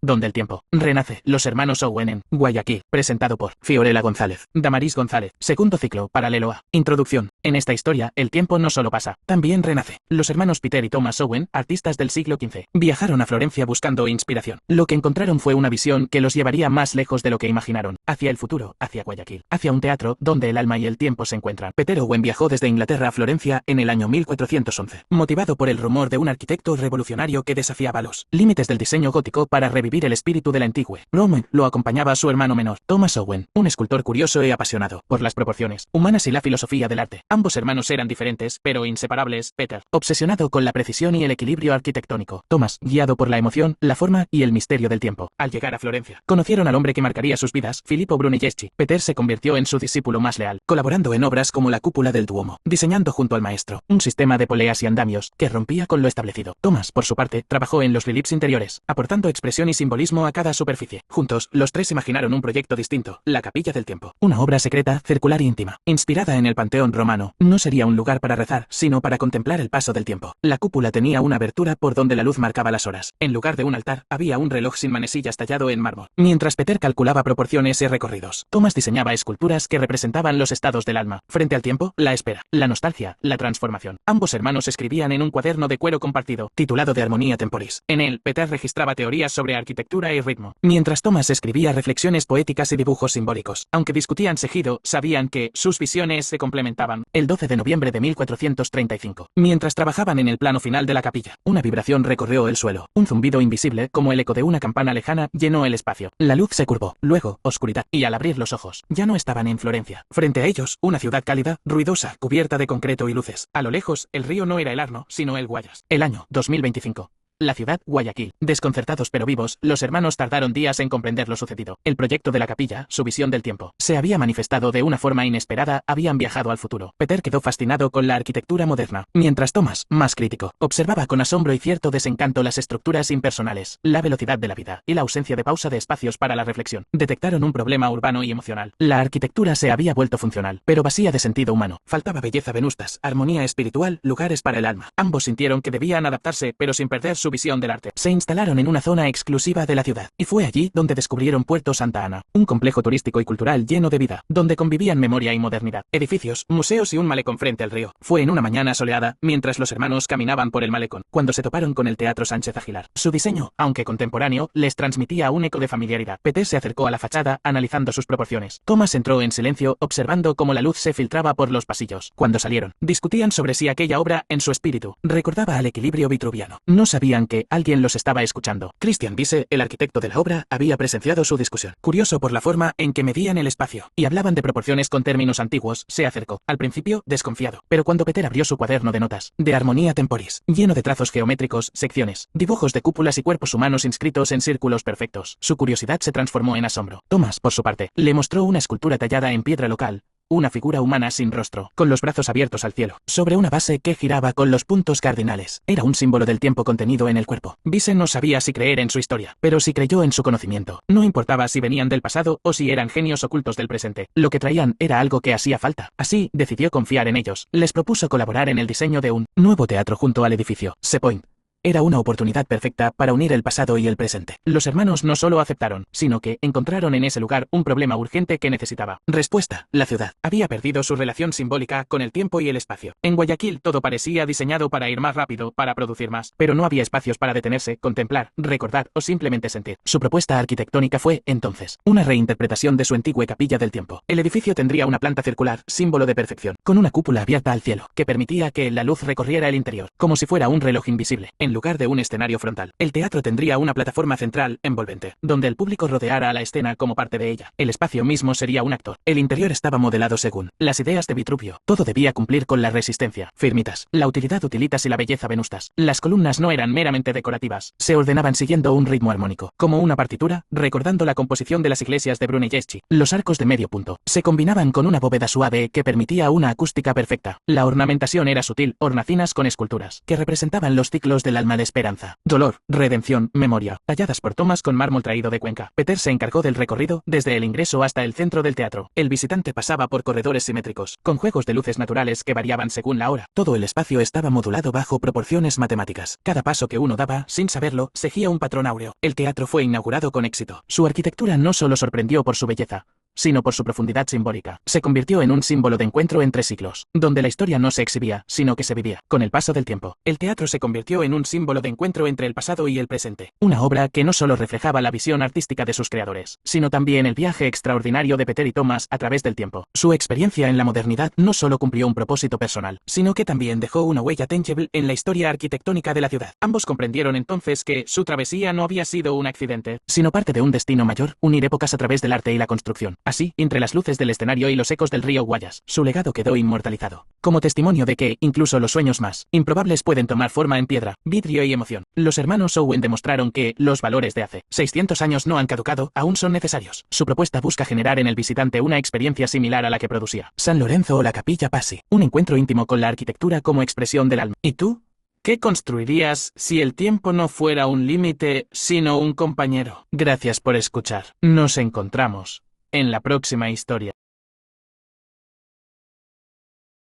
donde el tiempo renace. Los hermanos Owen en Guayaquil, presentado por Fiorella González, Damaris González. Segundo ciclo, paralelo a. Introducción. En esta historia, el tiempo no solo pasa, también renace. Los hermanos Peter y Thomas Owen, artistas del siglo XV, viajaron a Florencia buscando inspiración. Lo que encontraron fue una visión que los llevaría más lejos de lo que imaginaron, hacia el futuro, hacia Guayaquil, hacia un teatro donde el alma y el tiempo se encuentran. Peter Owen viajó desde Inglaterra a Florencia en el año 1411, motivado por el rumor de un arquitecto revolucionario que desafiaba los límites del diseño gótico para revivir el espíritu del antiguo Roma. Lo acompañaba su hermano menor, Thomas Owen, un escultor curioso y apasionado por las proporciones humanas y la filosofía del arte. Ambos hermanos eran diferentes, pero inseparables. Peter, obsesionado con la precisión y el equilibrio arquitectónico. Thomas, guiado por la emoción, la forma y el misterio del tiempo. Al llegar a Florencia, conocieron al hombre que marcaría sus vidas, Filippo Brunelleschi. Peter se convirtió en su discípulo más leal, colaborando en obras como la cúpula del Duomo, diseñando junto al maestro un sistema de poleas y andamios que rompía con lo establecido. Thomas, por su parte, trabajó en los reliefs interiores, aportando expresión y simbolismo a cada superficie. Juntos, los tres imaginaron un proyecto distinto, la Capilla del Tiempo, una obra secreta, circular e íntima, inspirada en el Panteón romano. No sería un lugar para rezar, sino para contemplar el paso del tiempo. La cúpula tenía una abertura por donde la luz marcaba las horas. En lugar de un altar, había un reloj sin manesillas tallado en mármol. Mientras Peter calculaba proporciones y recorridos, Thomas diseñaba esculturas que representaban los estados del alma. Frente al tiempo, la espera, la nostalgia, la transformación. Ambos hermanos escribían en un cuaderno de cuero compartido, titulado De Armonía Temporis. En él, Peter registraba teorías sobre arquitectura y ritmo, mientras Thomas escribía reflexiones poéticas y dibujos simbólicos. Aunque discutían seguido, sabían que sus visiones se complementaban. El 12 de noviembre de 1435, mientras trabajaban en el plano final de la capilla, una vibración recorrió el suelo. Un zumbido invisible, como el eco de una campana lejana, llenó el espacio. La luz se curvó, luego, oscuridad, y al abrir los ojos, ya no estaban en Florencia. Frente a ellos, una ciudad cálida, ruidosa, cubierta de concreto y luces. A lo lejos, el río no era el Arno, sino el Guayas. El año 2025. La ciudad, Guayaquil. Desconcertados pero vivos, los hermanos tardaron días en comprender lo sucedido. El proyecto de la capilla, su visión del tiempo, se había manifestado de una forma inesperada. Habían viajado al futuro. Peter quedó fascinado con la arquitectura moderna, mientras Thomas, más crítico, observaba con asombro y cierto desencanto las estructuras impersonales, la velocidad de la vida y la ausencia de pausa de espacios para la reflexión. Detectaron un problema urbano y emocional. La arquitectura se había vuelto funcional, pero vacía de sentido humano. Faltaba belleza venustas, armonía espiritual, lugares para el alma. Ambos sintieron que debían adaptarse, pero sin perder su visión del arte. Se instalaron en una zona exclusiva de la ciudad, y fue allí donde descubrieron Puerto Santa Ana, un complejo turístico y cultural lleno de vida, donde convivían memoria y modernidad. Edificios, museos y un malecón frente al río. Fue en una mañana soleada, mientras los hermanos caminaban por el malecón, cuando se toparon con el Teatro Sánchez Aguilar. Su diseño, aunque contemporáneo, les transmitía un eco de familiaridad. Peter se acercó a la fachada, analizando sus proporciones. Thomas entró en silencio, observando cómo la luz se filtraba por los pasillos. Cuando salieron, discutían sobre si aquella obra, en su espíritu, recordaba al equilibrio vitruviano. No sabían que alguien los estaba escuchando. Christian Wiese, el arquitecto de la obra, había presenciado su discusión. Curioso por la forma en que medían el espacio, y hablaban de proporciones con términos antiguos, se acercó. Al principio, desconfiado. Pero cuando Peter abrió su cuaderno de notas, De Armonía Temporis, lleno de trazos geométricos, secciones, dibujos de cúpulas y cuerpos humanos inscritos en círculos perfectos, su curiosidad se transformó en asombro. Thomas, por su parte, le mostró una escultura tallada en piedra local, una figura humana sin rostro, con los brazos abiertos al cielo, sobre una base que giraba con los puntos cardinales. Era un símbolo del tiempo contenido en el cuerpo. Wiese no sabía si creer en su historia, pero sí creyó en su conocimiento. No importaba si venían del pasado o si eran genios ocultos del presente. Lo que traían era algo que hacía falta. Así, decidió confiar en ellos. Les propuso colaborar en el diseño de un nuevo teatro junto al edificio Sea Point. Era una oportunidad perfecta para unir el pasado y el presente. Los hermanos no solo aceptaron, sino que encontraron en ese lugar un problema urgente que necesitaba respuesta. La ciudad había perdido su relación simbólica con el tiempo y el espacio. En Guayaquil todo parecía diseñado para ir más rápido, para producir más, pero no había espacios para detenerse, contemplar, recordar o simplemente sentir. Su propuesta arquitectónica fue, entonces, una reinterpretación de su antigua capilla del tiempo. El edificio tendría una planta circular, símbolo de perfección, con una cúpula abierta al cielo, que permitía que la luz recorriera el interior, como si fuera un reloj invisible. En lugar de un escenario frontal, el teatro tendría una plataforma central, envolvente, donde el público rodeara a la escena como parte de ella. El espacio mismo sería un actor. El interior estaba modelado según las ideas de Vitruvio. Todo debía cumplir con la resistencia, firmitas, la utilidad utilitas y la belleza venustas. Las columnas no eran meramente decorativas, se ordenaban siguiendo un ritmo armónico, como una partitura, recordando la composición de las iglesias de Brunelleschi. Los arcos de medio punto se combinaban con una bóveda suave que permitía una acústica perfecta. La ornamentación era sutil, hornacinas con esculturas, que representaban los ciclos del alma alma de esperanza, dolor, redención, memoria, talladas por Thomas con mármol traído de Cuenca. Peter se encargó del recorrido, desde el ingreso hasta el centro del teatro. El visitante pasaba por corredores simétricos, con juegos de luces naturales que variaban según la hora. Todo el espacio estaba modulado bajo proporciones matemáticas. Cada paso que uno daba, sin saberlo, seguía un patrón áureo. El teatro fue inaugurado con éxito. Su arquitectura no solo sorprendió por su belleza, sino por su profundidad simbólica. Se convirtió en un símbolo de encuentro entre siglos, donde la historia no se exhibía, sino que se vivía. Con el paso del tiempo, el teatro se convirtió en un símbolo de encuentro entre el pasado y el presente. Una obra que no solo reflejaba la visión artística de sus creadores, sino también el viaje extraordinario de Peter y Thomas a través del tiempo. Su experiencia en la modernidad no solo cumplió un propósito personal, sino que también dejó una huella tangible en la historia arquitectónica de la ciudad. Ambos comprendieron entonces que su travesía no había sido un accidente, sino parte de un destino mayor: unir épocas a través del arte y la construcción. Así, entre las luces del escenario y los ecos del río Guayas, su legado quedó inmortalizado, como testimonio de que, incluso los sueños más improbables pueden tomar forma en piedra, vidrio y emoción. Los hermanos Owen demostraron que los valores de hace 600 años no han caducado, aún son necesarios. Su propuesta busca generar en el visitante una experiencia similar a la que producía San Lorenzo o la Capilla Pazzi, un encuentro íntimo con la arquitectura como expresión del alma. ¿Y tú? ¿Qué construirías si el tiempo no fuera un límite, sino un compañero? Gracias por escuchar. Nos encontramos en la próxima historia.